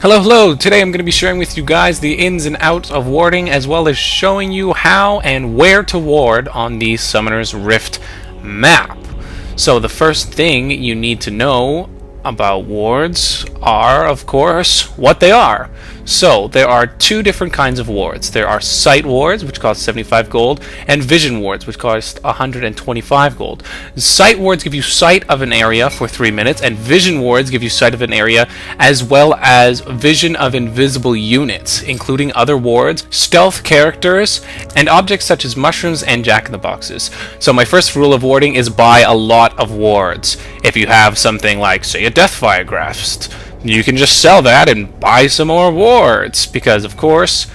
Hello! Today I'm going to be sharing with you guys the ins and outs of warding, as well as showing you how and where to ward on the Summoner's Rift map. So the first thing you need to know about wards are, of course, what they are. So there are two different kinds of wards. There are sight wards, which cost 75 gold, and vision wards, which cost 125 gold. Sight wards give you sight of an area for 3 minutes, and vision wards give you sight of an area as well as vision of invisible units, including other wards, stealth characters, and objects such as mushrooms and jack-in-the-boxes. So my first rule of warding is buy a lot of wards. If you have something like, say, a Deathfire Grasp, you can just sell that and buy some more wards, because of course,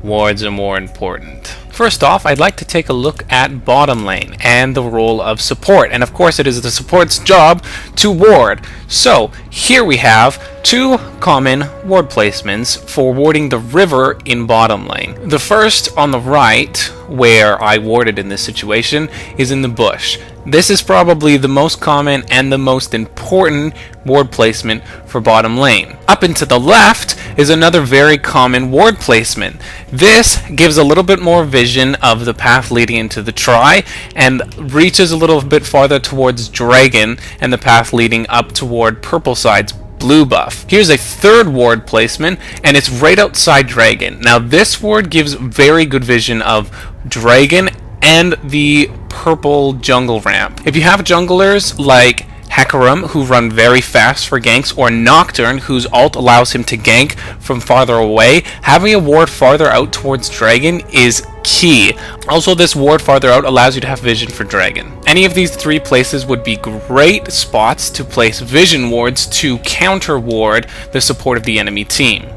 wards are more important. First off, I'd like to take a look at bottom lane and the role of support, and of course it is the support's job to ward. So here we have two common ward placements for warding the river in bottom lane. The first on the right, where I warded in this situation, is in the bush. This is probably the most common and the most important ward placement for bottom lane. Up and to the left is another very common ward placement. This gives a little bit more vision of the path leading into the Tri and reaches a little bit farther towards Dragon and the path leading up toward Purpleside's blue buff. Here's a third ward placement, and it's right outside Dragon. Now this ward gives very good vision of Dragon and the purple jungle ramp. If you have junglers like Hecarim, who run very fast for ganks, or Nocturne, whose ult allows him to gank from farther away, having a ward farther out towards Dragon is key. Also, this ward farther out allows you to have vision for Dragon. Any of these three places would be great spots to place vision wards to counter ward the support of the enemy team.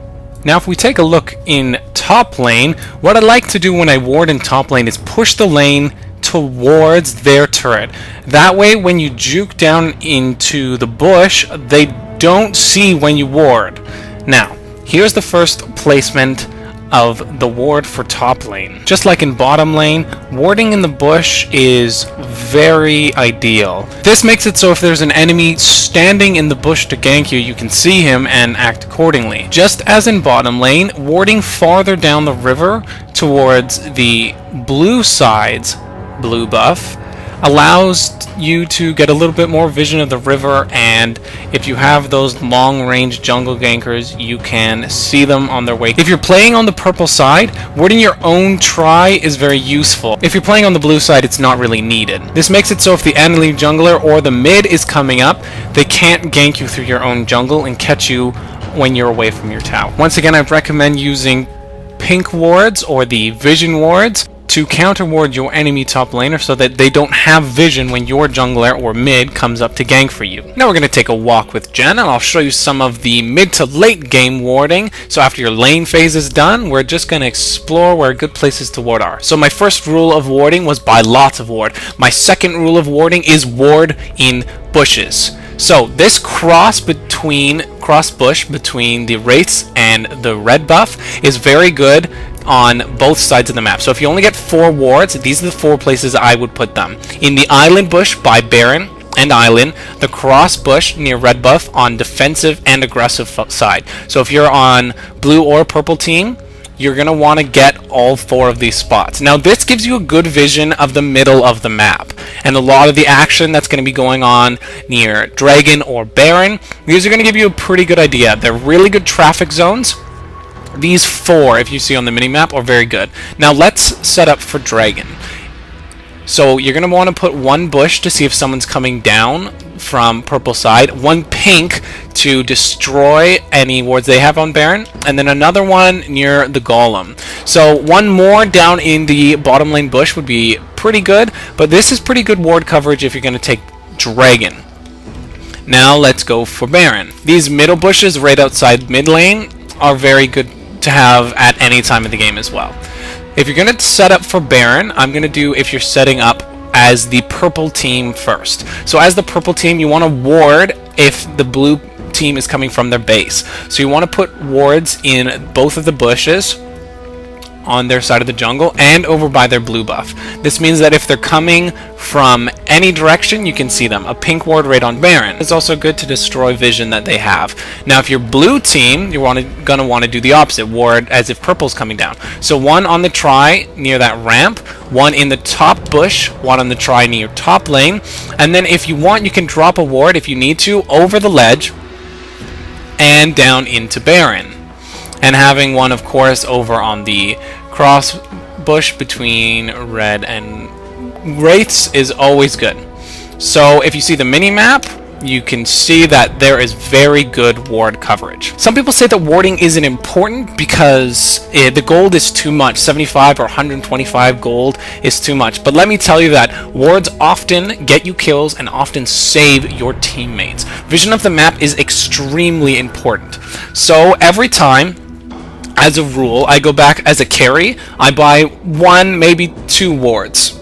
Now if we take a look in top lane, what I like to do when I ward in top lane is push the lane towards their turret. That way when you juke down into the bush, they don't see when you ward. Now, here's the first placement of the ward for top lane. Just like in bottom lane, warding in the bush is very ideal. This makes it so if there's an enemy standing in the bush to gank you, you can see him and act accordingly. Just as in bottom lane, warding farther down the river towards the blue side's blue buff allows you to get a little bit more vision of the river, and if you have those long range jungle gankers, you can see them on their way. If you're playing on the purple side, warding your own Tri is very useful. If you're playing on the blue side, it's not really needed. This makes it so if the enemy jungler or the mid is coming up, they can't gank you through your own jungle and catch you when you're away from your tower. Once again, I recommend using pink wards or the vision wards to counter ward your enemy top laner so that they don't have vision when your jungler or mid comes up to gank for you. Now we're going to take a walk with Jen, and I'll show you some of the mid to late game warding. So after your lane phase is done, we're just going to explore where good places to ward are. So my first rule of warding was buy lots of ward. My second rule of warding is ward in bushes. So this cross bush between the Wraiths and the red buff is very good on both sides of the map. So if you only get 4 wards, these are the 4 places I would put them. In the island bush by Baron and Island, the cross bush near red buff on defensive and aggressive side. So if you're on blue or purple team, you're going to want to get all 4 of these spots. Now this gives you a good vision of the middle of the map, and a lot of the action that's going to be going on near Dragon or Baron, these are going to give you a pretty good idea. They're really good traffic zones. These 4, if you see on the minimap, are very good. Now let's set up for Dragon. So you're going to want to put 1 bush to see if someone's coming down from purple side, 1 pink to destroy any wards they have on Baron, and then another one near the Golem. So 1 more down in the bottom lane bush would be pretty good, but this is pretty good ward coverage if you're going to take Dragon. Now let's go for Baron. These middle bushes right outside mid lane are very good to have at any time of the game as well. If you're going to set up for Baron, I'm going to do if you're setting up as the purple team first. So as the purple team, you want to ward if the blue team is coming from their base. So you want to put wards in both of the bushes on their side of the jungle and over by their blue buff. This means that if they're coming from any direction, you can see them. A pink ward right on Baron. It's also good to destroy vision that they have. Now if you're blue team, you're gonna want to do the opposite, ward as if purple's coming down. So one on the try near that ramp, one in the top bush, one on the try near top lane, and then if you want, you can drop a ward if you need to over the ledge and down into Baron. And having one, of course, over on the cross bush between red and wraiths is always good. So if you see the mini map, you can see that there is very good ward coverage. Some people say that warding isn't important because the gold is too much. 75 or 125 gold is too much. But let me tell you that wards often get you kills and often save your teammates. Vision of the map is extremely important. So every time, as a rule, I go back as a carry, I buy 1, maybe 2 wards.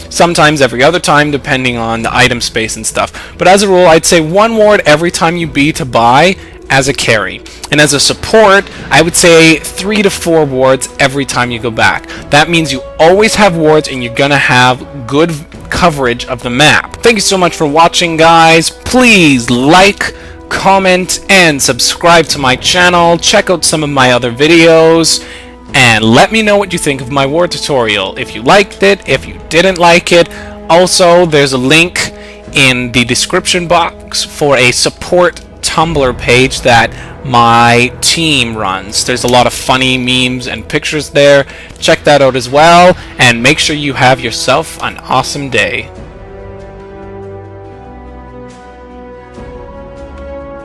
Sometimes every other time, depending on the item space and stuff. But as a rule, I'd say 1 ward every time you B to buy as a carry. And as a support, I would say 3 to 4 wards every time you go back. That means you always have wards and you're gonna have good coverage of the map. Thank you so much for watching, guys. Please like, comment, and subscribe to my channel. Check out some of my other videos. And let me know what you think of my ward tutorial. If you liked it, if you didn't like it. Also, there's a link in the description box for a support Tumblr page that my team runs. There's a lot of funny memes and pictures there. Check that out as well, and make sure you have yourself an awesome day.